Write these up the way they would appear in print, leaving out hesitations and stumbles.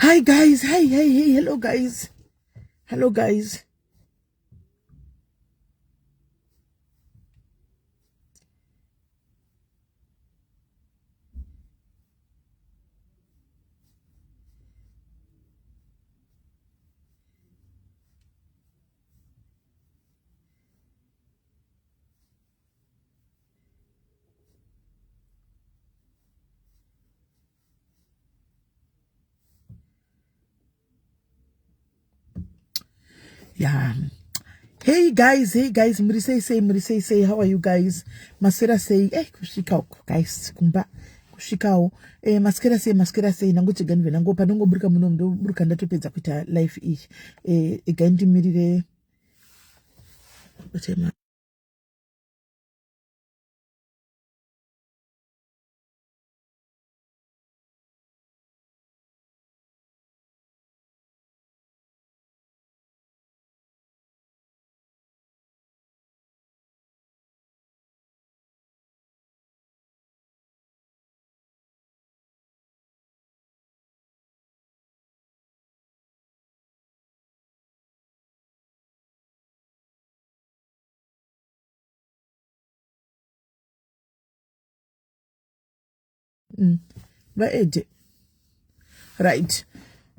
Hi guys, hey, hello guys. Hello guys. Yeah. Hey guys, Mrise say, how are you guys? Masera say, kushikao, guys, kumba, kushikao, maskera say, nangochi ganve, nango panongo bruka munomdo, bruka ndatopeza kuita life ish, gaindi mirire, whatever. Right.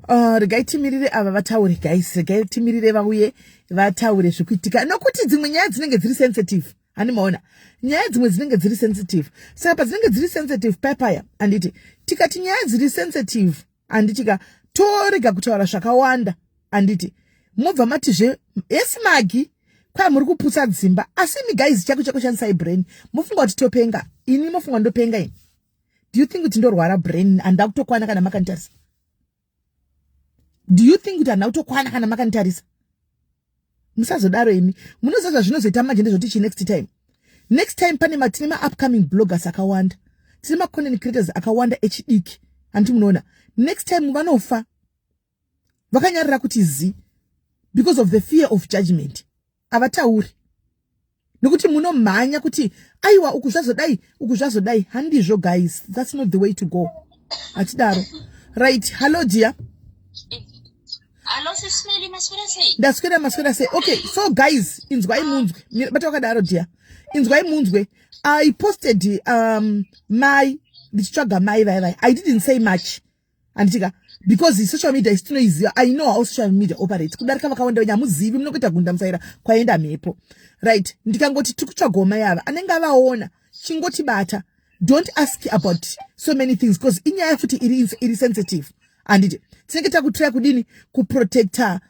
Regai timirire ava vataure guys, regai timirire vauye vataure zvikuitika nokuti dzimwe nyaya dzinenge dziri sensitive. Hanimaona nyaya dzimwe dzinenge dziri sensitive. Saka padzinenge dziri sensitive papaya anditi tikati nyaya dziri sensitive anditika torega kutaura zvakawanda anditi mobva matizve yes magi kwa muri kuputsa dzimba asi mi guys chako shandisai brain mofunga kuti topenga ini mofunga ndopenga ini. Do you think kuti ndorwara brain anda kutokwana kana makantarisa? Do you think kuti anda kutokwana kana makantarisa? Musazodaro imi. Munozaza zvinozoita manje ndezvoti next time. Next time pane matine upcoming bloggers akawanda. Tine content creators akawanda hdiki. Anti munoona. Next time vanofa. Vakanyarira kuti zi because of the fear of judgment. Avatauri. Nokuti munomhanya kuti aiwa ukuzvazodai handizvo guys, that's not the way to go. Atidaro. Right, hello dear. Hello sismeli maswera say. Okay, so guys, inzwai munzwe. Batokadaro dear. Inzwai munzwe. I posted my vai. I didn't say much. Antika because the social media is still easier. I know how social media operates. Kudarika vakawanda nyamuzivi mnokuita gunda msaira kwaenda mepo. Right. Ndikangoti tikutsvagoma yava. Anenge avaona chingoti bata. Don't ask about so many things because inyaya futi iri sensitive. And tinenge takutry kudini kuprotecta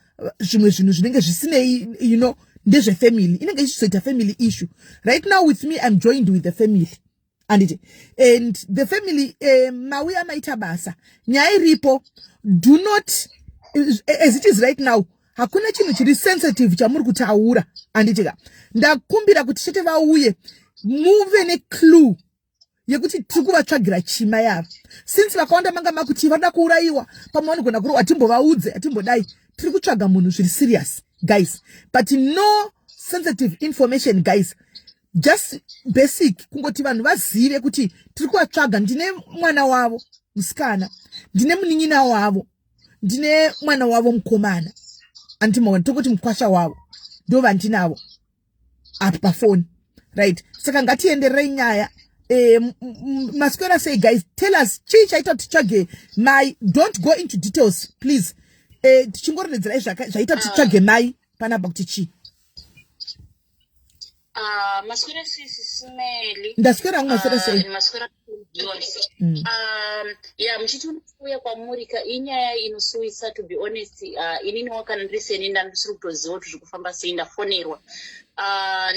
zvimwe zvinhu zvinenge zvisinei, you know, ndezve family. Inenge ichizoita family issue. Right now with me I'm joined with the family. And the family mauya maita basa nyaya iripo. Do not, as it is right now, hakuna chinhu chiri sensitive chamuri kutaura. Anditika ndakumbira kuti chete vauye muve neclue yekuti tiri kuvatsvagira chima yavo since vakawanda manga makuti vada kuuraiwa pamwe vanogona kurwa atimbovaudze atimbodai. Tiri kutsvaga munhu zviri serious guys, but no sensitive information guys, just basic kungoti vanhu vazive kuti tiri kuvatsvaga. Ndine mwana wavo musikana, ndine munin'ina wavo, ndine mwana wavo mukomana, antimaona tokoti mukwasha wavo ndo vandinavo apa pafoni. Right, saka ngatienderei nyaya. Maswera say guys, tell us chii chaita tichage mai. Don't go into details please. Tichingoredzera zvaita tichage mai panapa kuti chii. Maswera sismeli. Ndaswera hangu maswera say. Maswera muchiti unouya kwamurika inyaya inosuwisa to be honest. Inini wakana ndiriseni ndandisiri kutoziva kuti zvikufamba sei ndafonerwa.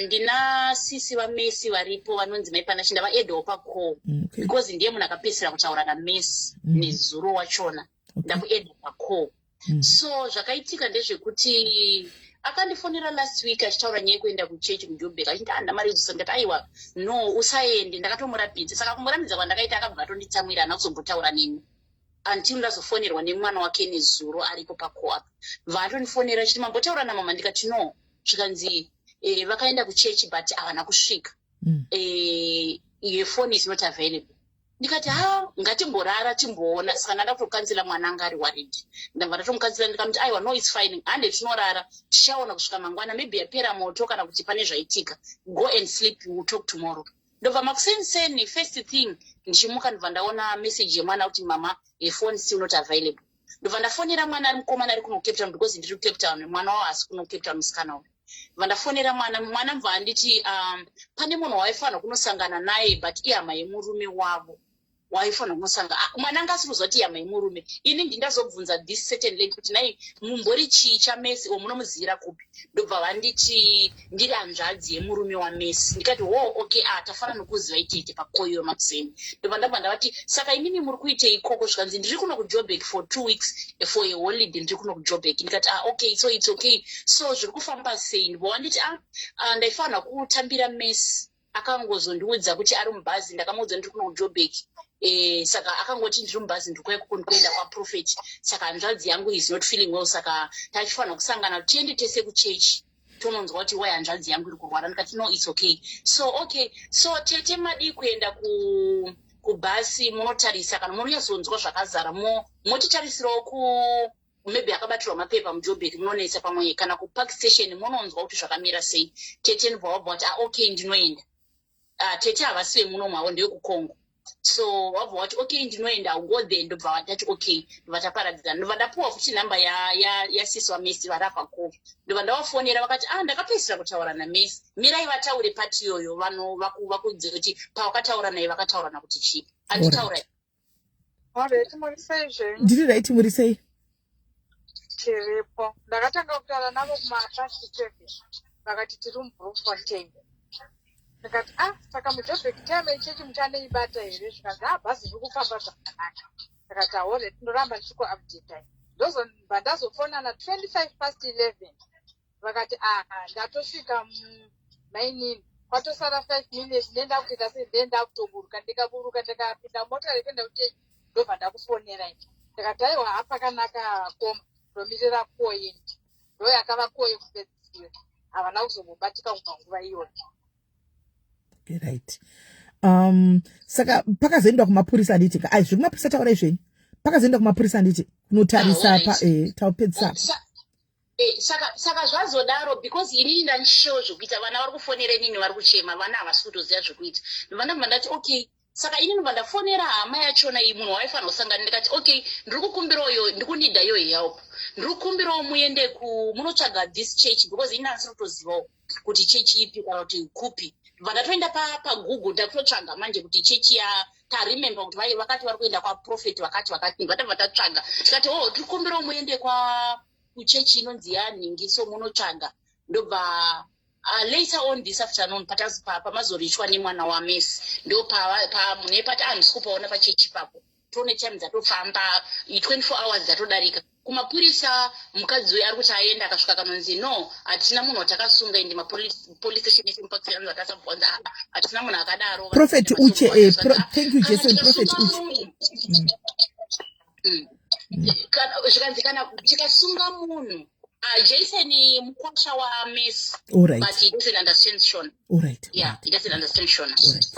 Ndina sisi vamesi varipo vanonzi maipana chinda vaedho pako because ndiye munhu akapesera kutaura namesi nezuro wachona ndakuedho pako. So zvakaitika ndezvekuti akandifonera last week achitaura nyaya yekuenda kuchechi kuJoburg achiti andamarejister ndikati aiwa no usaende ndakatomurapidza. Saka kumurapidza kwandakaita akabva atonditsamwira haana kuzombotaura neni until ndazofonerwa nemwana wake nezuro aripo pakoapa. Vatondifonera achiti mambotaura namama ndikati no zvikanzi vakaenda kuchechi but havana kusvika. Your phone is not available. ndikati ngatimborara timboona. Saka ndada kutokanzila mwana anga ari waridi. Ndabva ndatomukanzila ndikamuti aiwa no it's fine, hande tinorara tichaona kusvika mangwana, maybe yapera moto kana kuti pane zvaitika, go and sleep, we will talk tomorrow. Ndobva makuseni first thing ndichimuka ndobva ndaona message yemwana kuti mama your phone still not available. Ndobva ndafonera mwana ari mukomana ari kuno Cape Town because ndiri Cape Town, mwana wao asi kuno Cape Town musikana uyu. Ndobva ndafonera mwana mbva anditi pane munhu waifanira kunosangana naye but ihama yemurume wavo waifanira kunosanga. Mwana anga asiri kuzoti ihama yemurume. Ini ndindazobvunza this certain lady kuti nai mumbori chii chaMessi munomuzivira kupi. Ndobva vanditi ndiri hanzvadzi yemurume waMessi. Ndikati okay tafanira nokuziva itete pakoyo makuseni. Ndobva ndabva ndavati saka inini muri kuitei ikoko. Zvikanzi ndiri kuno kuJoburg for 2 weeks for a holiday, ndiri kuno kuJoburg. Ndikati okay so it's okay, so zviri kufamba sei. Ndobva vanditi ndaifanira kutambira Messi. Akangozondiudza kuti ari mubhazi, ndakamuudza ndiri kuno kuJoburg. Saka akangoti ndiri mubhazi ndikuya kuenda kwaProfeti. Saka hanzvadzi yangu is not feeling well, saka tachifanira kusangana tiende tese kuchechi tononzwa kuti wai hanzvadzi yangu iri kurwara. Ndikati no it's okay. So tete madi kuenda kubhasi munotarisa kana munonyazonzwa zvakazara motitarisirawo maybe akabatirwa mapepa muJoburg munonetsa pamwe kana kupark station munonzwa kuti zvakamira sei. Tete ndobva wabva kuti okay ndinoenda. Tete havasiwe muno mavo ndewekuCongo. So wabva wati okay ndinoenda, I'll go there. Ndobva watati okay, ndobva taparadzana. Ndobva ndapuwa futi namba yasisi waMessi varapa ko. Ndobva ndavafonera vakati ndakapedzisira kutaura naMessi, mirai vataure pati iyoyo vakudze kuti pavakataura naye vakataurana kuti chii. Anditaura ndiri right muri sei tiripo. Ndakatanga kutaura navo kumapasi 7 vakati tiri muBloemfontein. Ndikati saka muJoburg time ichechi muchaneibata here. Zvikanzi bhazi riri kufamba zvakanaka. Ndikati ahore tinoramba ndichikuupdate. Ndozobva ndazofona na 11:25 vakati ndatosvika mainini kwatosara 5 minutes ndenda kuita ndenda kutoburuka. Ndikaburuka ndikapinda mota rekuenda kuchechi ndobva ndakufonera. Ndikati aiwa hapakanaka koma ndomirira koini ndo yakava koye kupedzisira havana kuzomubatika kunguva iyoyo. Right. Saka pakazoendwa kumapurisa nditika zviri kumapurisa taura izvenyu pakazoendwa kumapurisa nditi kunotarisa taupedzisa saka zvazodaro because inini ndanishow zvokuita vana vari kufonera inini vari kuchema, vana havasi kutoziva zvokuita. Ndobva ndati okay, saka inini ndobva ndafonera hama yachona iyi munhu waifanira kusangana. Ndikati okay ndiri kukumbirawo ndikunida iyo help, ndiri kukumbirawo muende munotsvaga this church because inini handisi kutozivawo kuti chechi ipi kana kuti kupi. Ndobva ndatoenda paGoogle ndakutotsvaga manje kuti chechi taremember kuti vakati vari kuenda kwaProfeti vakati ndobva tatsvaga. Tikati tiri kukumbirawo muende kuchechi inonzi yaNhingi, so munotsvaga. Ndobva later on this afternoon pamazorishwa nemwana waMessi ndo mune pati handisi kupaona pachechi papo. Tone time dzatofamba 24 hours dzatodarika. Kumapurisa mukadzi uyu ari kuti aenda akasvika kanonzi no hatina munhu watakasunga ende mapolice station emupakisanza akasabvunza hatina munhu akadaro. Prophet uche thank you Jason. Prophet uche zvikanzi kana tikasunga munhu Jason mukwasha waMessi, alright, but he doesn't understand Shona. Alright. He doesn't understand Shona.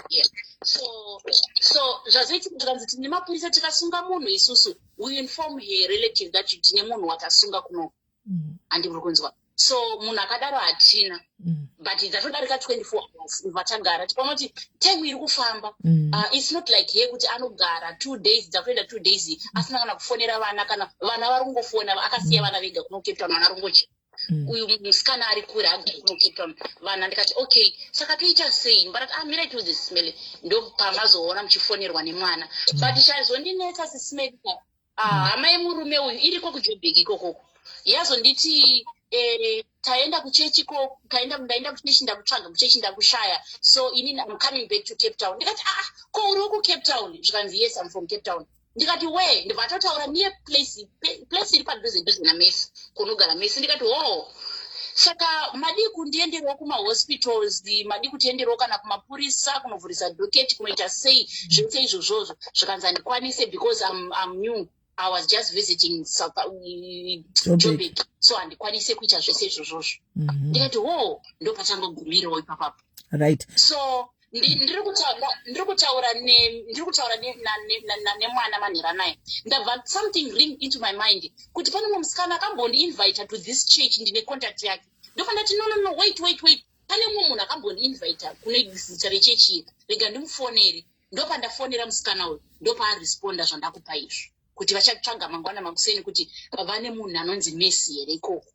Yeah. So zvazoiti zvikanzi tine mapurisa tikasunga munhu isusu we inform her relative that tine munhu watasunga kuno. Handiri kunzwa. So munhu akadaro hatina. But dzatodarika 24 hours vatagara tipanoti time iri kufamba. It's not like here kuti anogara 2 days dzakuenda 2 days asina kana kufonera vana kana vana vari kungofona akasiya vana vega kuno Cape Town vana rongoche. Uyu musikana ari kure agara kuno Cape Town vana. Ndikati okay saka toita sei but mira to the smell ndo pamazoona muchifonerwa nemwana. But chazondinetsa sismell hama yemurume uyu iriko kuJoburg ikoko yazonditi taenda kuchechi ko ndaenda kuchechi ndakutsvaga kuchechi ndakushaya, so inini I'm coming back to Cape Town. Ndikati ko uri ku Cape Town? Zvikanzi yes I'm from Cape Town. Ndikati we ndibva tataura niye place iri padhuze naMessi kunogara Messi. Ndikati saka madi kundienderawo kumahospitals, madi kutienderawo kana kumapurisa kunovhurisa doketi kunoita sei zvese izvozvozvo. Zvikanzi handikwanise because I'm new, I was just visiting Joburg, so handikwanise kuita zvese izvozvozvo. Ndikati ndo patangogumirawo ipapapo. Right. So ndiri kutaura nemwana manhera naye ndabva something ring into my mind kuti pane mumwe musikana akambondi-invita to this church ndine contact yake ndofanira kuti no wait pane mumwe munhu akambondi-invita kune zita rechechi iri rega ndimufonere ndopandafonera musikana uyu ndopaaresponda zvandakupa izvo kuti vachatsvaga mangwana makuseni kuti vane munhu anonzi Messi here ikoko.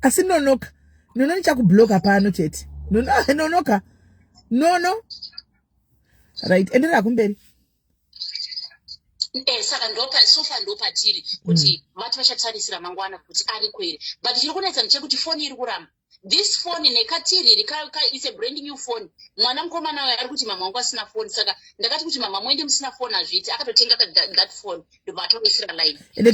Asi nonoka nichakubloka pano chete nonoka nono right enderera kumberi. Saka sofa ndopatiri kuti vati vachatarisira mangwana kuti ari kwere but chiri kunetsa ndechekuti foni iri kuramba. This phone nekatiri is a brand new phone. Mwana mukomana waye ari kuti mama wangu asina phone saka ndakati kuti mama muende musina phone azviti akatotenga that phone ndobatoisira line. Ende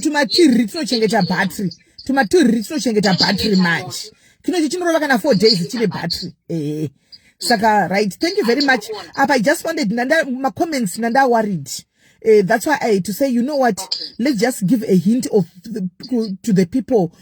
tumatiriri tinochengeta battery. Tumatiriri tinochengeta battery manje. Kinochi chinorova kana 4 days chine battery. Saka right, thank you very much. I just wanted my comments nanda worried. That's why I to say, you know what, let's just give a hint of to the people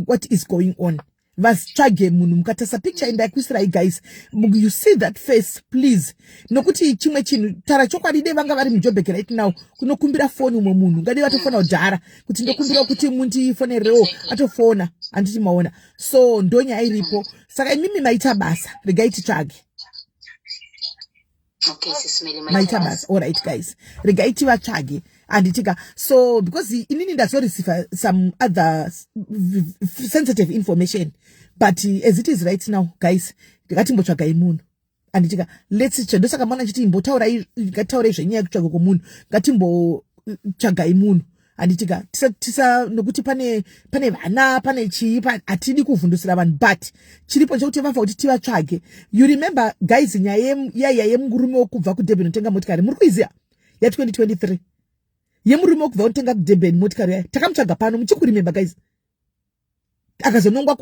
what is going on. Vastrage munu mukatasa picture in the Israel guys. You see that face, please. Nokuti chimwe chinu tara chokwadi de vanga vari mujobeke right now. Kunokumbira phone umwe munhu. Ngadi vatofona udhara. Kuti ndokumbira kuti munti phone reo atofona anditi maona. So ndonya iripo. Saka mimi maita basa. Regaiti chage. Okay, maita basa. All right guys. Regaiti vachage. And so because inini does not receive some other sensitive information, but as it is right now, guys, ngatimbotsvaga imunhu and let's ndosaka mwana chiti imbotaura ngataura zvenyaya yekutsvaga kwomunhu ngatimbotsvaga imunhu and tisa nokuti pane vana pane chii atidi kuvhundusira vanhu but chiripo chekuti vafa kuti tivatsvage. You remember guys nyaya yemurume wokubva kuDurban unotenga motikari muri kuiziya ya 2023 yemurume wokubva unotenga kuDurban motikari yayo takamutsvaga pano muchikurimemba guys akazonongwa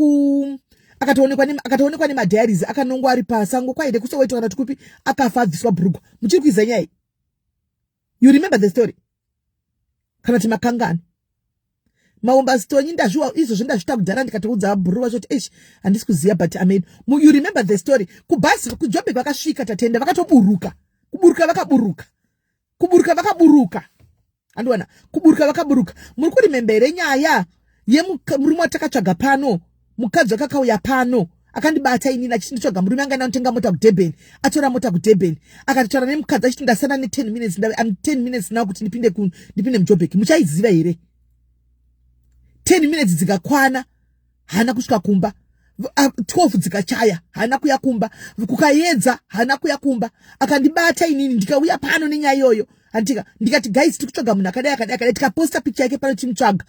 akatoonekwa nemadiaries akanongwa ari pasango kwaide kusoweto kana tukupi akafa abviswa bhurugwa muchiri kuiziya nyaya. You remember the story kana kuti makangani maomba stonyi ndazviwa izvozvo ndazvita kudhara ndikatoudza bhuru vacho kuti handisi kuziya but amen. You remember the story kubhazi kuJoburg vakasvika tatenda vakatoburuka kuburuka vakaburuka andiwana kuburuka vakaburuka. Muri kurimembere nyaya yemurume watakatsvaga pano mukadzi wakakauya pano akandibata inini achinditsvaga murume anga anotenga mota kuDurban atora mota kuDurban akataura nemukadzi achiti ndasana ne10 minutes I'm 10 minutes now kuti ndipinde muJoburg. Muchaiziva here 10 minutes dzikakwana hana kusvika kumba 12 dzikachaya hana kuya kumba kukaedza hana kuya kumba akandibata inini ndikauya pano nenyaya iyoyo ndikati guys tikutsvaga munhu akadai tikaposta picture yake pano timutsvaga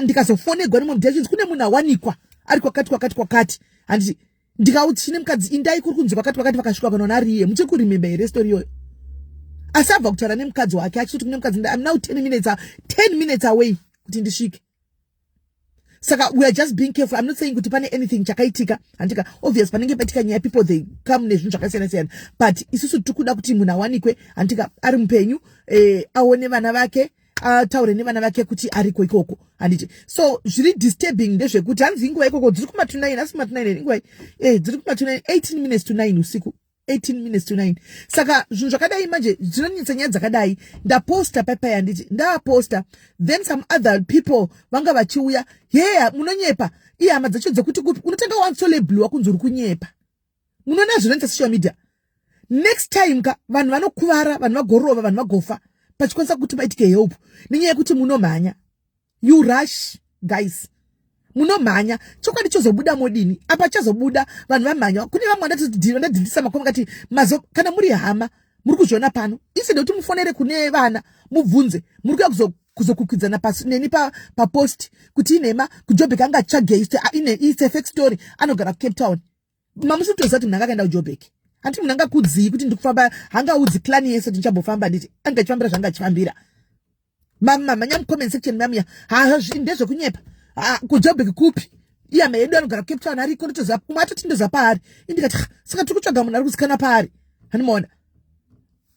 ndikazofonerwa nemwe mudhachins kune munhu awanikwa ari kwakati handiti ndikauti chine mukadzi indai kuri kunzi kwakati vakasvika panoona ariye muchiri kurimemba here story iyoyo asi abva kutaura nemukadzi wake achiti kune mukadzi I'm now 10 minutes away kuti ndisvike. Saka we are just being careful. I'm not saying kuti pane anything chakaitika handika obvious panenge patika nyaya people they come nezvinhu zvakasiyana but isusu tikuda kuti munhu awanikwe handika ari mupenyu aone vana vake ataure nevana vake kuti ariko ikoko handiti so zviri disturbing ndezvekuti hanzi inguva ikoko dziri kuma29 asi kuma29 inguva dziri kuma29 18 minutes to 9 usiku 18 minutes to 9. Saka zvinhu zvakadai manje zvinonetsa nyaya dzakadai ndaposta papa handiti ndaposta then some other people vanga vachiuya munonyepa hama dzacho dzekuti unotenga wansoleblu wakunzi uri kunyepa munoona zvinonetsa social media. Next time vanhu vanokuvara vanhu vagorova vanhu vagofa pachikwanisa kuti paitike help nenyaya yekuti munomhanya you rush guys munomhanya chokwadi chozobuda modini apa chazobuda vanhu vamhanya kune vamwe ndadhindisa makoma kati kana muri hama muri kuzviona pano iside kuti mufonere kune vana mubvunze muri kuya kuzokukwidzana neni papost kuti inhema kuJoburg anga tsvage it's a fake story anogara kuCape Town mamusitoziva kuti munhu anga akaenda kuJoburg handiti munhu angakudzii kuti ndikufamba hangaudzi clan yese kuti ndichambofamba nditi anga achifambira zvanga achifambira manya mucomment section mamuya ndezvekunyepa kuJoburg kupi iyama yedu anogara Cape Town ariko ndotoziva umwe atoti ndoziva paari indikati saka tiri kutsvaga munhu ari kuzikana paari handimaona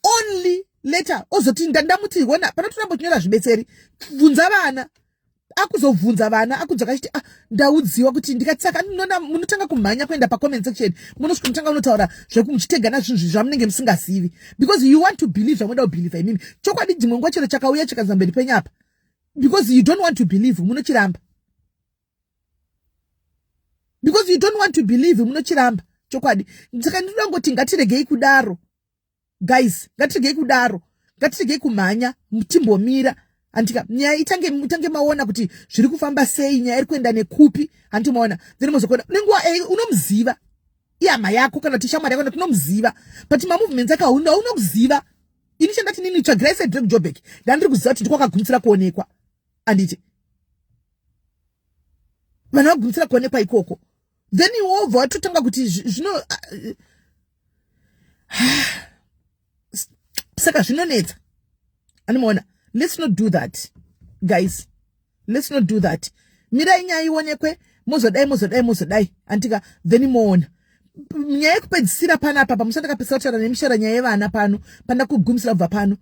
only later ozoti ndamuti ona panotonambonyora zvibetseri bvunza vana akuzovhunza vana akudzoka achiti ndaudziwa kuti ndikatsaka munotanga kumhanya kuenda pacomment section munosvika mutanga unotaura zvekumuchitegana zvinhu zvamunenge musingazivi because you want to believe zvamunoda kubhilivha imimi chokwadi dzimwe nguva chero chakauya chikaza mberi penyapa because you don't want to believe munochiramba because you don't want to believe munochiramba chokwadi saka ndinoda ngoti ngatiregei kudaro guys ngatiregei kudaro ngatiregei kumhanya timbomira andika nyaya itange maona kuti zviri kufamba sei nyaya iri kuenda nekupi anti maona then mozokwenda nenguva unomuziva ihama yako kana kuti shamwari yako unomuziva but mamovements akaunda unokuziva ini chandati nini tsvagirai seDrake Joburg ndandiri kuziva kuti ndikwakagumisira kuonekwa anditi vanhu vagumisira kuonekwa ikoko then iwobva watotanga kuti zvino saka zvinonetsa animaona. Let's not do that, guys. Let's not do that. Mirai nyaya ionekwe mozodai antika then moona nyaya yekupedzisira panapa pamusana ndakapedzisira kutaura nemishara nyaya yevana pano panda kugumisira kubva pano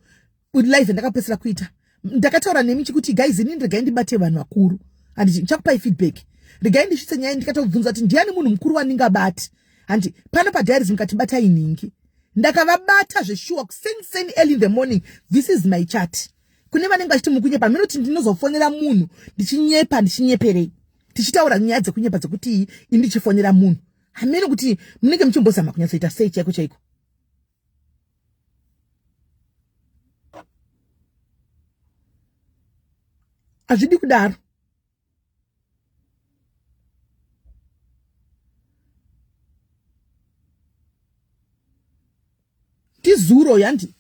live ndakapedzisira kuita ndakataura nemi chikuti guys ini regai ndibate vanhu vakuru handiti ndichakupai feedback regai ndisvitse nyaya ndikatovhunza kuti ndiani munhu mukuru wandingabati handi pano padiaries mukatibata iningi ndakavabata zveshuwa kuseni early in the morning. This is my chat. Kune vanenge vachiti mukunyepa minoti ndinozofonera munhu ndichinyeperei tichitaura nyaya dzekunyepa dzekuti ini ndichifonera munhu hamene kuti munenge muchimbozama kunyatsoita sei chaiko azvidi kudaro. Ndizuro yandi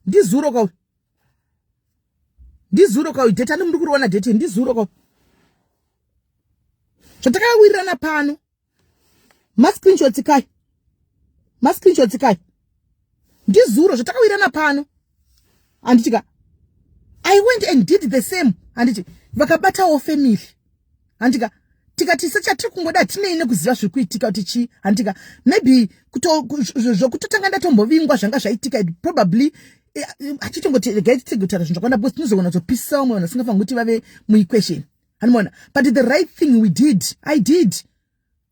ndizuro kwa data ndi muri kuona data ndizuro kwa zvatakawirana pano ma screenshots kai ndizuro zvatakawirana pano anditika I went and did the same anditi vakabatawo family andika tikati sachatiri kungoda tineine kuziva zviri kuitika kuti chi andika maybe zvokutotanga ndatombovingwa zvanga zvaitika probably achitongoti gaitsigutara zvinhu zvakawanda because tinozogona kutopisa umwe vanhu vasingafanira kuti vave muequation hanimona. But the right thing we did, I did.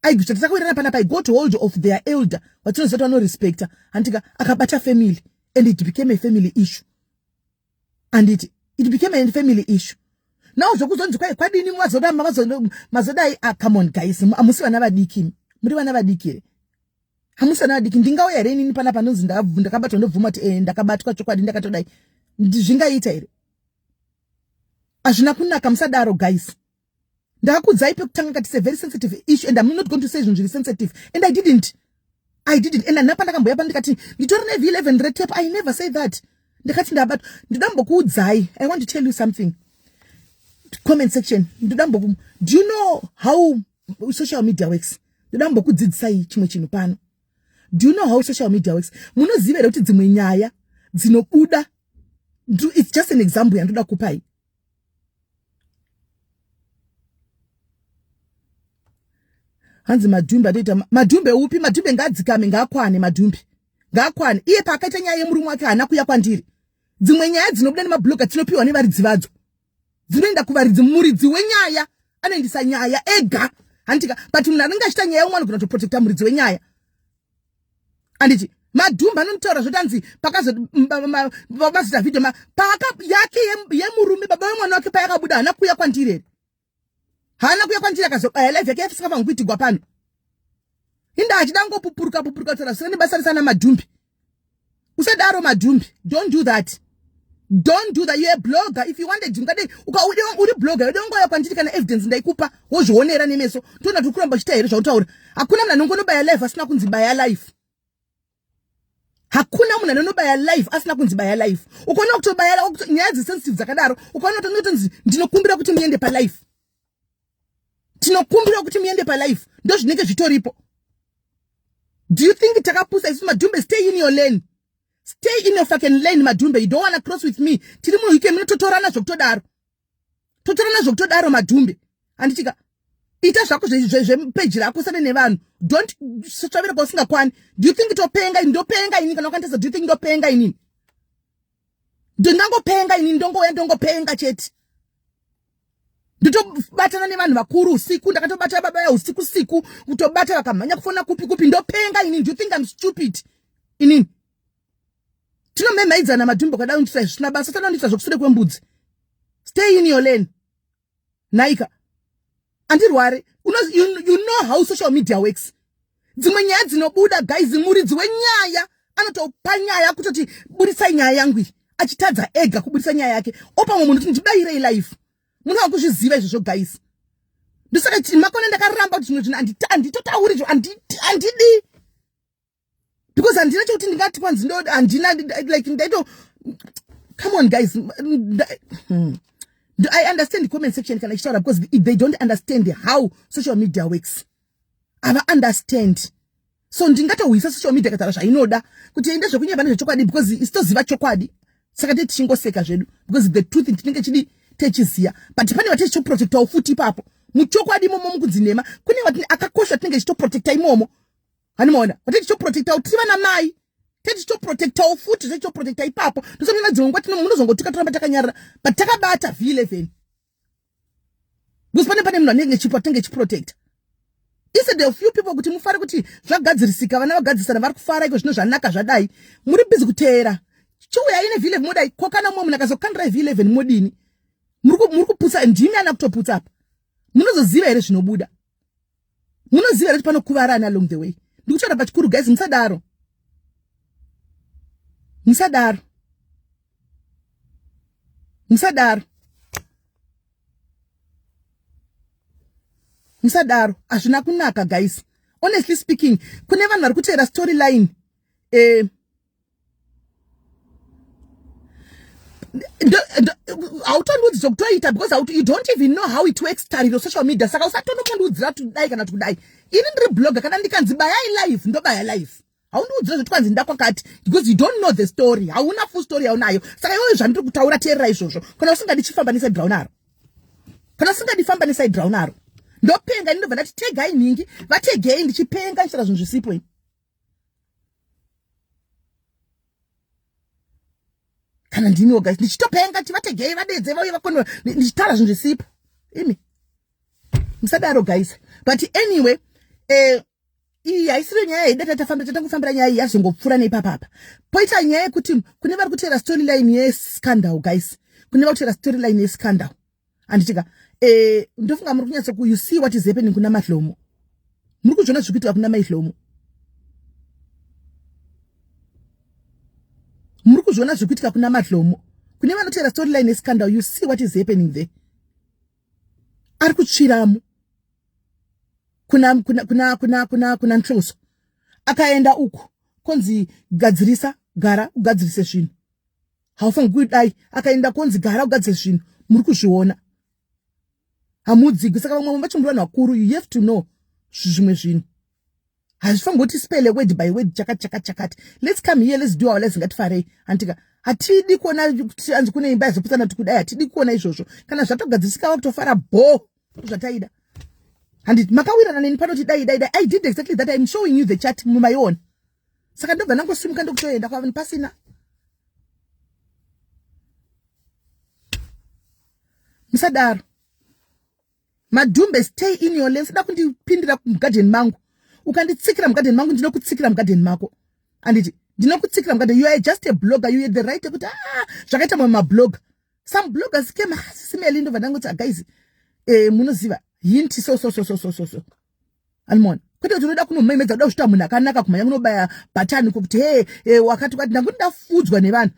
Tatakwirana panapa, I got hold of their elder vatinozoti vanorespecta andika akabata family and it became a family issue and it became a family issue. Now zvokuzonzi kwadini mazodai come on guys amusi vana vadiki muri vana vadiki hamusana vadiki ndingauya here inini panapa nonzi ndakabatwa ndobvuma kuti ndakabatwa chokwadi ndakatodai zvingaita here hazvina kunaka musadaro guys. Ndakakudzai pekutanga kati it's a very sensitive issue and I'm not going to say zvinhu zviri sensitive and I didn't and napa ndakamboya pa ndikati nditori neV11 red tape. I never say that. Ndikati ndabatwa ndidambokuudzai. I want to tell you something. Comment section do you know how social media works? Ndidambokudzidzisai chimwe chinhu pano. Do you know how social media works? Munoziva here kuti dzimwe nyaya dzinobuda. It's just an example yandoda kupai. Hanzi Madumbe atoita Madumbe upi? Madumbe ngadzikame ngakwane Madumbe ngakwane iye pakaita nyaya yemurume wake hana kuya kwandiri. Dzimwe nyaya dzinobuda nemabloga dzinopiwa nevaridzi vadzo dzinoenda kuvaridzi. Muridzi wenyaya anoendisa nyaya ega handika but munhu anenge achita nyaya umwe anogona kutoprotecta muridzi wenyaya anditi Madumbe anotaura zvotanzi pakazita video paka yake yemurume baba wemwana wake payakabuda hana kuya kwandiri hana kuya kwandiri akazobaya live yake yafisingafanira kuitigwa pano inda achidangopupuruka tsara sene basarisana Madumbe. Usadaro Madumbe, don't do that. Don't do that. You're a blogger. If you want to do that, uri blogger. You don't go up and take evidence ndaikupa wozvionera nemeso. Tona tukuramba chita here zvautaura. Hakuna munhu anongonoba life asina kunzibaya life. Hakuna munhu anongonoba life asina kunzibaya life. Ukaona kutobaya nyaya sensitive zakadaro, ukaona kutonzi ndinokumbira kuti muende pa life. Tinokumbira kuti muende pa life. Ndo zvinenge zvitoripo. Do you think takapusa isu Madumbe? Stay in your lane. Stay in your fucking lane Madumbe. You don't want to cross with me. Tiri munhu ike mino totorana zvokutodaro. Totorana zvokutodaro Madumbe. Anditika ita zvako zvepage rako sane nevanhu. Don't swavira kwasingakwani. Do you think itopenga ini? Ndopenga ini kana ukandisa. Do you think ndopenga ini? Ndongopenga ini ndongopenga chete. Nditobatana nevanhu vakuru usiku, ndakatobata baba ya usiku siku, utobata vakamhanya kufona kupi ndopenga ini. Do you think I'm stupid? Ini tinomemaidzana madhumbo kada undita zvisina basa, tana undita zvokusure kwembudzi. Stay in your lane. Naika. Andirware. You know how social media works. Dzimwe nyaya dzinobuda guys, muridzi wenyaya anotopa nyaya kutoti budisa nyaya yangu achitadza ega kubudisa nyaya yake. Opa munhu kuti ndibayire life. Munhu akuzviziva izvo guys. Ndosaka kuti makona ndakaramba kuti zvino anditotauri izvo andidi. Because andina choti ndingati kwanzi ndo andina like ndaito. Come on guys. I understand the comment section can I shut up because they don't understand how social media works. I understand. So ndingatohwisa social media katara zvainoda kuti ende zvokunyeva nezvechokwadi because isitoziva chokwadi. Saka teti chingoseka zvedu because the truth tinenge chidi techiziya. But pane vati chiprotecta ufuti papo. Muchokwadi momo mukudzinema kune vati akakosha tinenge chitoprotecta imomo. Hanimona vati chiprotecta utiva na mai. Teti chiprotecta ufuti chiprotecta ipapo. Ndosomina dzimwe kwati munozongotuka toramba takanyarara but takabata V11. Because pane munhu anenge chipotenge chiprotecta. Instead of few people kuti mufare kuti zvagadzirisika vana vagadzisana vari kufara iko zvino zvanaka zvadai muri busy kuteera chiuya ine V11 modai kokana mwe munhu akazokandira V11 modini muri kuputsa ndimi ana kutoputsa apa munozoziva here zvinobuda munoziva here kuti panokuvarana along the way ndikuchora pachikuru guys musadaro Musadaro azvina kunaka guys. Honestly speaking, kune vanhu vari kuteera storyline autonudzi zvokutoita because you don't even know how it works tariro social media. Saka usatonomundiudzira kudai kana kudai. Ini ndiri blogger kana ndikanzi bayai live ndobaya live. Haundiudzira kuti kwanzi ndakwakati because you don't know the story. Hauna full story yaunayo. Saka iwe zvandiri kutaura teerera izvozvo. Kana usingadi chifamba neside brownaro. Kana usingadi famba neside brownaro. Ndopenga ndobva ndati tegai ningi vategei ndichipenga nchira zvinhu zvisipo ini. Kana ndiniwo guys ndichitopenga kuti vategei vadedze vauye vakonwa ndichitaura zvinhu zvisipo imi musadaro guys. But anyway iyi haisiri nyaya yeida tatangofambira nyaya iyi yazongopfuura neipapapa. Poita nyaya yekuti kune vari kuteera storyline yescandal guys, kune vari kuteera storyline yescandal anditika ndofunga muri kunyatsa you see what is happening kuna Mahlomo. Muri kuzviona zvikuitika kuna Mahlomo. Muri kuzviona zvikuitika kuna Mahlomo. Kune vanoteera storyline yescandal you see what is happening there. Ari kutsviramu. Kuna Nhloso. Akaenda uku konzi gadzirisa gara ugadzirise zvinhu. Haufangi kudai akaenda konzi gara ugadzirise zvinhu. Muri kuzviona. Hamudzigi saka vamwe vacho vanhu vakuru you have to know zvimwe zvinhu. Hazvifangi kuti spell word by word chakati. Let's come here, let's do our let's ngatifarei. Antika hatidi kuona kuti anzi kune imba yazoputana tikudai hatidi kuona izvozvo. Kana zvatogadzirisika vakutofara bo zvataida. And makawirana neni panoti dai. I did exactly that. I'm showing you the chat my own. Saka ndobva nangosimuka ndokutoenda kwa vanhu pasina. Musadaro. Madhumbe stay in your lane. Sada kundipindira kugarden mangu. Ukanditsikira mugarden mangu ndinokutsikira mugarden mako. And ndinokutsikira mugarden. You are just a blogger. You have the right to zvakaita mama blog. Some bloggers came simeli ndobva ndangoti guys munoziva hint so. Almon. Kuti unoda kunomemedza kuda kusvita munhu akanaka kumhanya kunobaya button kuti wakati kwati ndangu ndafudzwa nevanhu.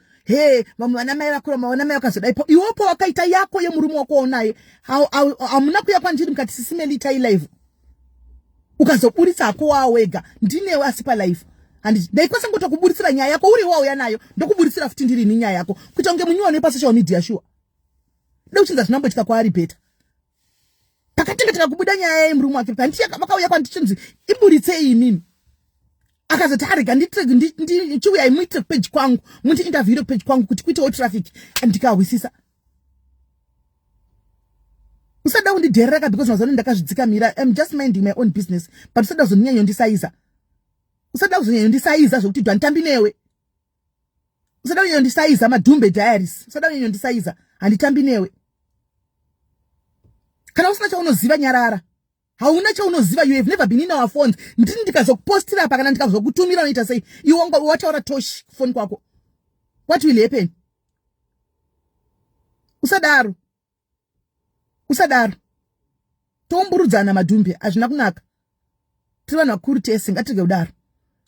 Vamwe vana mai vakura vana mai vakazoda ipo iwopo wakaita yako yemurume wako unaye hamuna kuya kwandiri mukati sisimeli tai live ukazoburitsa ako wawega ndinewe asi pa live and ndaikosa ngotokuburitsira nyaya yako uri wauya nayo ndokuburitsira futi ndiri ni nyaya yako kuita unge munyone pa social media sure ndauchinza zvinambotika kwaari beta pakatengetera kubuda nyaya yemurume wake panti vakauya kwandichinzi iburitsei imimi akazoti arega ndichiuya muite page kwangu muti interview page kwangu kuti kuitewo traffic andikahwisisa usada kundidherereka because mazano ndakazvidzikamira. I'm just minding my own business but usada kuzonyanyondisaiza zvokuti dwantambi newe usada kunyanyondisaiza madhumbe diaries usada kunyanyondisaiza handitambi newe Kana usina chaunoziva nyarara. Hauna chaunoziva, you have never been in our phones. Ndini ndikazokupostira apa kana ndikazokutumira unoita sei. Iwongo wataura tosh phone kwako. What will happen? Usadaro. Tomburudzana madhumbe azvina kunaka. Tiri vanhu vakuru tese ngatirege kudaro.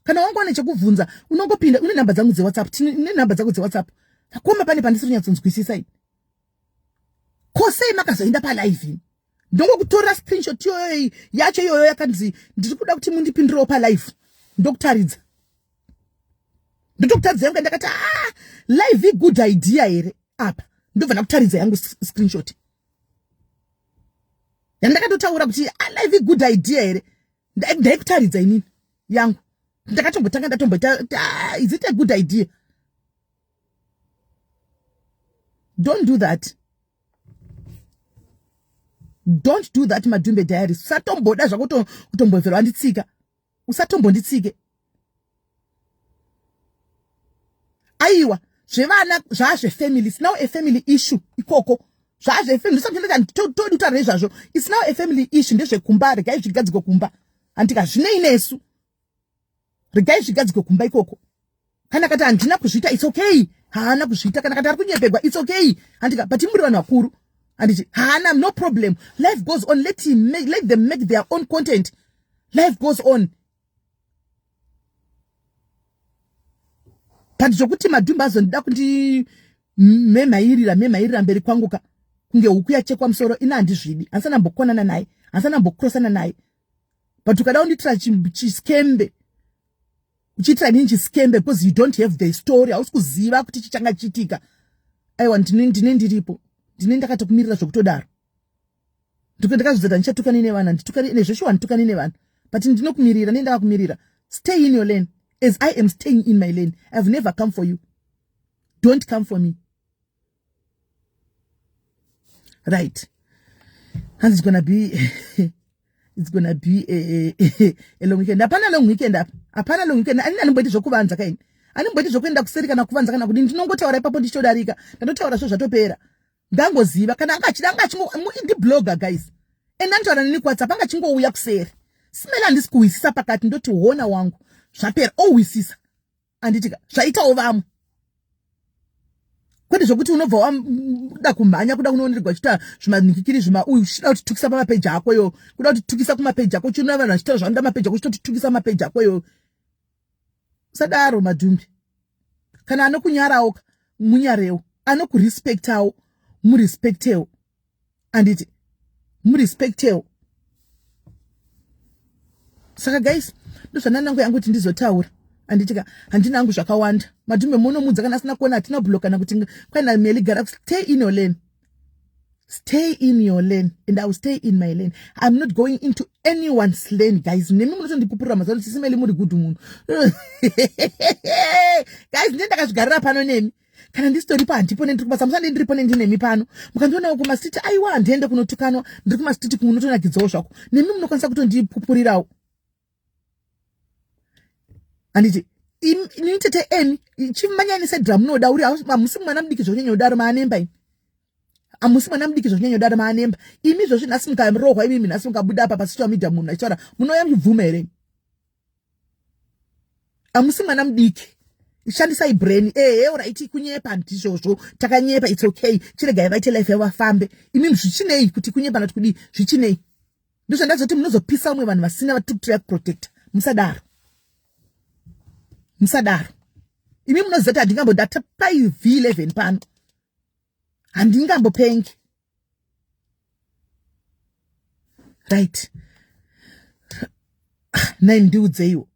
Kana wangu ane chekubvunza unongopinda une namba dzangu dzeWhatsApp, ne namba dzangu dzeWhatsApp. Akoma pane pandisiri kunyatsonzwisisa ini. Kosei makazoenda pa live. Ndongokutora screenshot yacho iyoyo yakanzi ndiri kuda kuti mundipindire pa live. Ndokutaridza. Ndokutaridza yangu ndakati live good idea here apa. Ndobva ndakutaridza yangu screenshot. Yandakatotaura kuti live good idea here. Ndaikutaridza inini yangu. Ndakatombotanga ndatomboita is it a good idea? Don't do that. Don't do that, Madumbe Diaries. Usatomboda zvako kutombovhera wanditsika. Usatombonditsike. Aiwa, zvevana zvazve family. It's now a family issue. Ikoko. Zvazve family. Told zvazvo. It's now a family issue. Ndezvekumba, regai zvigadziko kumba. Antika zvine inesu. Regai zvigadziko kumba ikoko. Kana kati handina kuzvita, it's okay. Haana kuzvita. Kana kati ari kunyepegwa, it's okay. Antika, but muri vanhu vakuru. And Hana, no problem. Life goes on. Let them make their own content. Life goes on. But zokuti madumba zonda kuti memairira mberi kwanguka. Kunge ukuya chekwa msoro ina handizvidi. Ansana mbokonana naye. Ansana mbokrossana naye. But ukada unditra chiskembe. Uchitra ninchi skembe because you don't have the story. Haukuziva kuti chichanga chitika. Aiwa ndinendiripo. Ndine ndakatokumirira zvokutodaro. Ndakazozata ndichatukana nevana, nditukane nezveshuwa nditukane nevanhu. But ndinokumirira, ndakakumirira. Stay in your lane as I am staying in my lane. I've never come for you. Don't come for me. Right. And it's gonna be a long weekend. Apana long weekend up. Apana long weekend. Ani anibweti zvokuvanza kaini. Anibweti zvokuenda kuseri kana kuvanza kana kuti ndinongotaura ipapo ndichodarika. Ndandotaura zvo zvatopera. Ndangoziva kana angachidanga chingo indi blogger guys. Endantaura nini kuWhatsApp anga chingouya kuseri. Simela ndisikuwisisa pakati ndoti hona wangu. Zvapera owisisa. Anditika zvaitawo vamwe. Kwete zvokuti unobva wada kumhanya kuda kunoonekwa chita zvimanikikiri uchida kuti tukisa pamapage ako yo. Kuda kuti tukisa kumapage ako chino vanhu vachita zvanda mapage ako chitoti tukisa mapage ako yo. Sadaro madhumbi. Kana anokunyarawo munyarewo. Anokurespectawo. Murespectewo. Anditi murespectewo. Saka guys, ndozvanangu yangu kuti ndizotaura. Anditika handina angu zvakawanda. Madhumbe munomudza kana asina kuona atina block kana kuti kwaina meli gara. Stay in your lane. Stay in your lane and I will stay in my lane. I'm not going into anyone's lane, guys. Nemi munotondipupurira mazalo sisimeli muri good munhu. Guys, ndenda kazvigarira pano nemi. Kana ndistoripo handipo ndiri kubasa musande ndiripo nendinemi pano. Mukandiona kuma street aiwa handende kunotukanwa ndiri kuma street kunotonakidzawo zvako. Nemi munokwanisa kutondipupurirawo. Anditi initete emi chimanyanisa drum noda uri amusi mwana mudiki zvonyanya udaro maanemba ini. Amusi mwana mudiki zvonyanya udaro maanemba. Imi zvozvi nhasi mukarohwa imi nhasi mukabuda apa pasocial media munhu achitaura munoya mubvuma here. Amusi mwana mudiki. Shandisai brain. Alright kunyepa ndizvozvo. Takanyepa it's okay. Chiregai vaite life yavafambe. Imi zvichinei kuti kunyepa nati kudi zvichinei. Ndozvandazoti munozopisa umwe vanhu vasina vatiri protect. Musadaro. Musadaro. Imi munozati handingamboda pai V11 pano. Handingambopengi. Right. Nai ndiudzeiwo.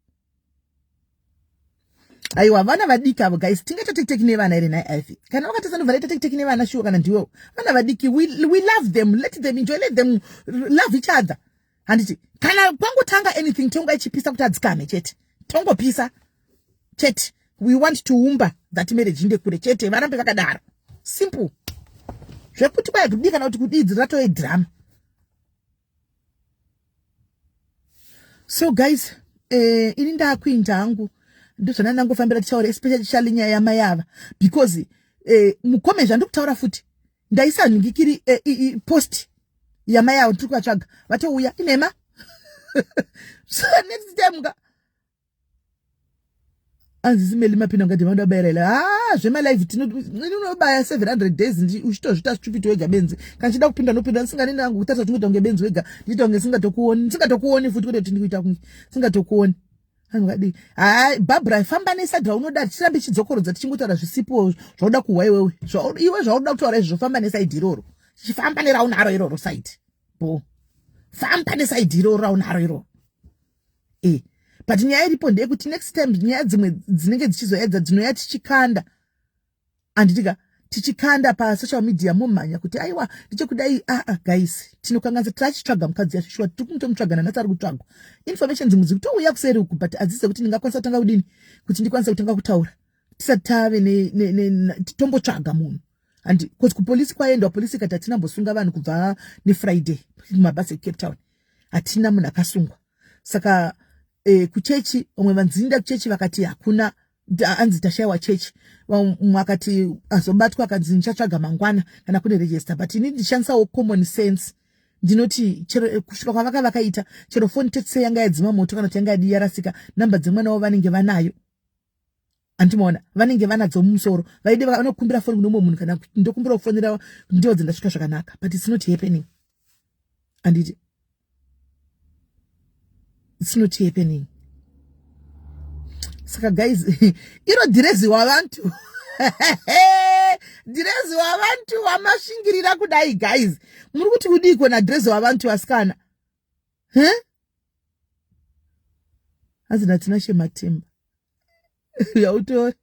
Aiwa vana vadiki avo guys tingatoteki nevana ere nai Ivy. Kana wakatesa varaita teki nevana shuwa kana ndiwo. Vana vadiki we love them, let them enjoy, let them love each other. Handiti kana pangotanga anything tonga ichipisa kuti adzikame chete. Tongo pisa. Chete. We want to umba that marriage inde kure chete varambe vakadaro. Simple. Zvekuti kwai kudika na kuti kudidzi rato drama. So guys, ini ndakuinda hangu ndozvana ndangofambira tichaura especially nyaya yamayava because mukome zvandikutaura futi ndaisa nhingikiri post yamai avo tiri kuvatsvaga vatouya inhema. So next time anzisimeli mapinda ngati vanoda kubayira zvemalive tinobaya 700 days uchitozvita stupid wega benzi kana chida kupinda nopinda ndisinganini nangu kutarisa kuti kunge benzi wega ndiita kunge singatokuoni futi kuti ndikuita kunge singatokuoni. Anhu Barbara famba nesadra unoda tirambe chidzokorodza tichingotaura zvisipo zvauda kuhwa iwewe iwe zvauda kutaura izvo famba nesaidi iroro chifamba neraunaro iroro saidi bo famba nesaidi iroro raunaro iroro but nyaya iripo ndeyekuti next time nyaya dzimwe dzinenge dzichizoedza dzinouya tichikanda anditika tichikanda pasocial media mumhanya kuti aiwa ndichekudai guys tinokanganisa tichitsvaga mukadzi yacho shuwa tiri kumutomutsvaga nanhasi ari kutsvagwa information dzimwe dziri kutouya kuseri uku but adzise kuti ndingakwanisa kutanga kudini kuti ndikwanisa kutanga kutaura tisati tave tombotsvaga munhu and kuti kupolisi kwaendwa polisi ikati hatina mbosunga vanhu kubva neFriday mumabhazi eCape Town hatina munhu akasungwa saka kuchechi vamwe vanzinda kuchechi vakati hakuna anzi tashayiwa chechi wakati azobatwa akanzi ndichatsvaga mangwana kana kune register but ini ndishandisawo common sense ndinoti chero kusvika kwavakaita chero phone tetse yanga yadzima moto kana kuti yanga yadi yarasika namba dzemwana wavo vanenge vanayo andimaona vanenge vanadzo mumusoro vaide vanokumbira phone kuno munhu kana ndokumbira kufonera ndiwo dzendasvika zvakanaka but it's not happening anditi it's not happening. Saka guys iro direzi wavantu direzi wavantu wamashingirira kudai guys muri kuti kudiko na direzi wavantu vasikana hazina tina shematemba yautori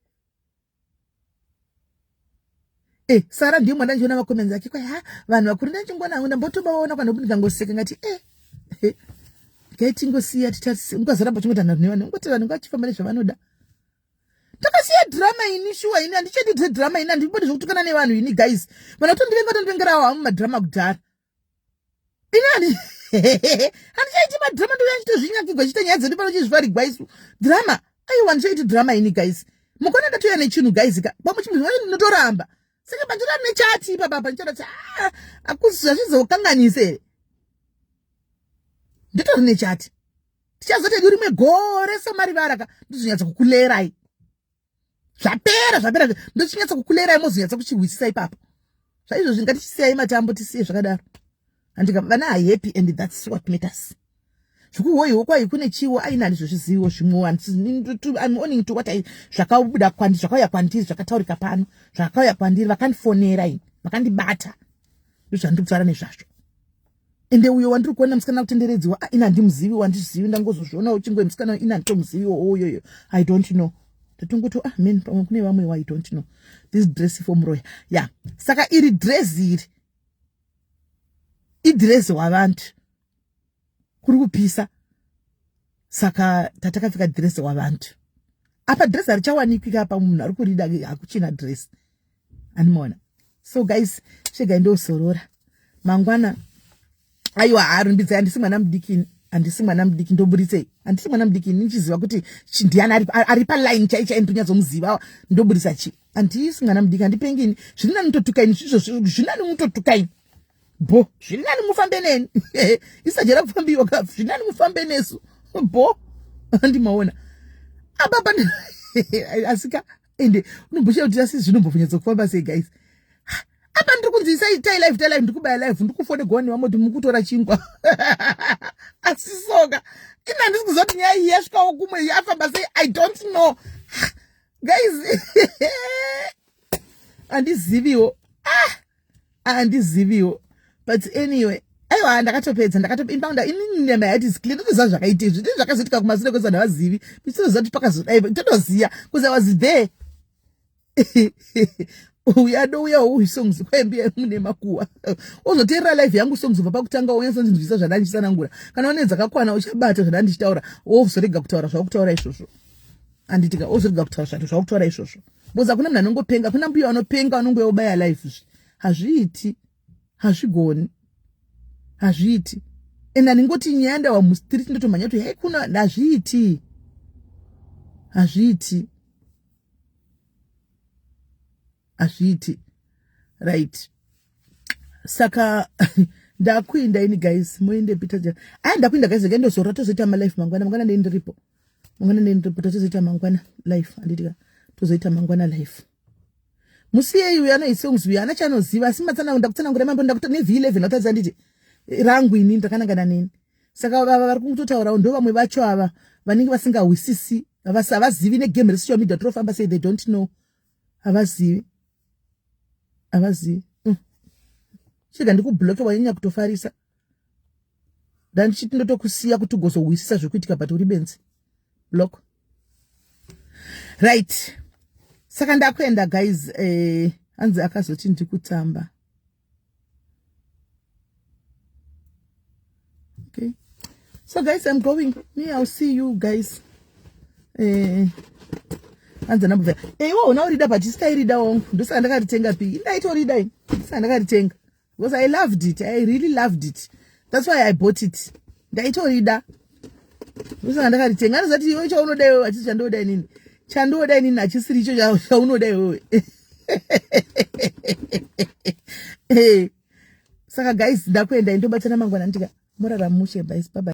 Sara ndiye mwana ndiona makomenzi yake kwa vanhu vakuru ndachingona ndambotobaona kana kuti ndangoseka ngati Gaiti ngosiya titati ngazaramba chingotana nevana ngoti vanhu ngachifamba nezvavanoda takasiya drama ini shuwa ini andichedi drama ini andibodi zvokutukana nevanhu ini guys vana tondivengerawo mumadrama kudhara ini andichaiti madrama ndoyanchitozvinyakigwa chita nyaya dzedu pano chizvarigwa isu drama aiwa andichaiti drama ini guys mukona ndatoya nechinhu guys pamwe chimwe ndinotoramba saka pandorari nechati ipapapa ndichadati akusi zvazvizokanganise nditori nechati tichazotedi rimwe gore samarivara ndozonyatsa kukulerai zvapera ndochinyatsa kukulerai mozonyatsa kuchihwisisa ipapo zvaizvozvi ngatichisiyai matambo tisiye zvakadaro andika vana happy and that's what matters zvikuhoyiwo kwai kune chiwo aina handizvozvizivo zvimwe I'm owning to what zvakabuda kwandiri zvakauya kwandiri zvakataurika pano zvakauya kwandiri vakandifonera ini vakandibata ndozvandiri kutaura nezvazvo ende uyo wandiri kuona musikana kutenderedziwa ina handimuzivi wandizivi ndangozozviona uchingwe musikana ina handitomuziviwo oyoyo I don't know tatongoti men pamwe kune vamwe I don't know this dress from Roya saka iri dress iri idress wavantu kuri kupisa saka tatakapfeka dress wavantu apa dress harichawanikwi apa munhu ari kurida hakuchina dress animona so guys shega ndosorora mangwana aiwa harumbidza handisi mwana mudiki ndoburisei handisi mwana mudiki nichiziva kuti ndiani ari paline chaicha ndonyatsomuziva ndoburisa chi handisi mwana mudiki handipengini zvinani mutotukaini zvinani mutotukaini bo zvinani mufambe neni isajera kufambiwa ka zvinani mufambe nesu bo handimaona ababa asika ende unombosha kuti asi zvinombonyatsa kufamba sei guys apa ndiri kunzisa tai live ndikubaya live ndikufone goni vamoti mukutora chingwa asisoka ina ndisi kuzoti nyaya iyi yasvikawo kumwe yafamba sei I don't know guys handiziviwo but anyway aiwa ndakatopedza ndakatopinda inini nyama yati skili ndoziva zvakaita izvi ndizvo zvakazoitika kumashure kwese ndavazivi ndinoziva kuti pakazodaiva ndinoziva kuzi I was there uyadouya songs kwembi mune makuwa uzoteerera live yangu songs ubva pakutanga unyatsanzinzwisa zvandandichisanangura kana une dzakakwana uchabata zvandandichitaura wozorega kutaura zvakutaura izvozvo anditika wozorega kutaura zvato zvakutaura izvozvo boza kuna munhu anongopenga kuna mbuya anopenga anongoyobaya live hazviiti hazvigoni hazviiti ena ningoti nyaya ndawa mustreet ndotomhanya kuti hei kuna hazviiti right saka ndakuinda ini guys muende Peter ndakuinda guys ngendo zora tozoita ma live mangwana ndendiripo tozoita mangwana live anditika tozoita mangwana live musiye iyu anoisongs uyu ana chanoziva simatsanangura mambo ndakuta ne V11 atadza nditi rangu ini ndakanangana neni saka vari kungotaura ndo vamwe vacho ava vanenge vasingahwisisi avazivi negame resocial media tofamba say they don't know avazivi chega ndikubloke wanyanya kutofarisa ndandichiti ndotokusiya kuti ugozohwisisa zvekuitika but uri benzi block right saka ndakuenda guys hanzi akazoti ndikutamba okay so guys I'm going I'll see you guys hanzi nambova iwo unaurida but sitairida wangu ndosaka ndakaritenga pi ndaitorida ini ndosaka ndakaritenga because I loved it. I really loved it. That's why I bought it. Ndaitorida. Ndosaka ndakaritenga anozati iwe chaunoda iwe achisi chandoda inini. Chandoda inini achisiri icho chaunoda iwe. Saka guys ndakuenda ndobatana mangwana ndika murara mushe bye bye.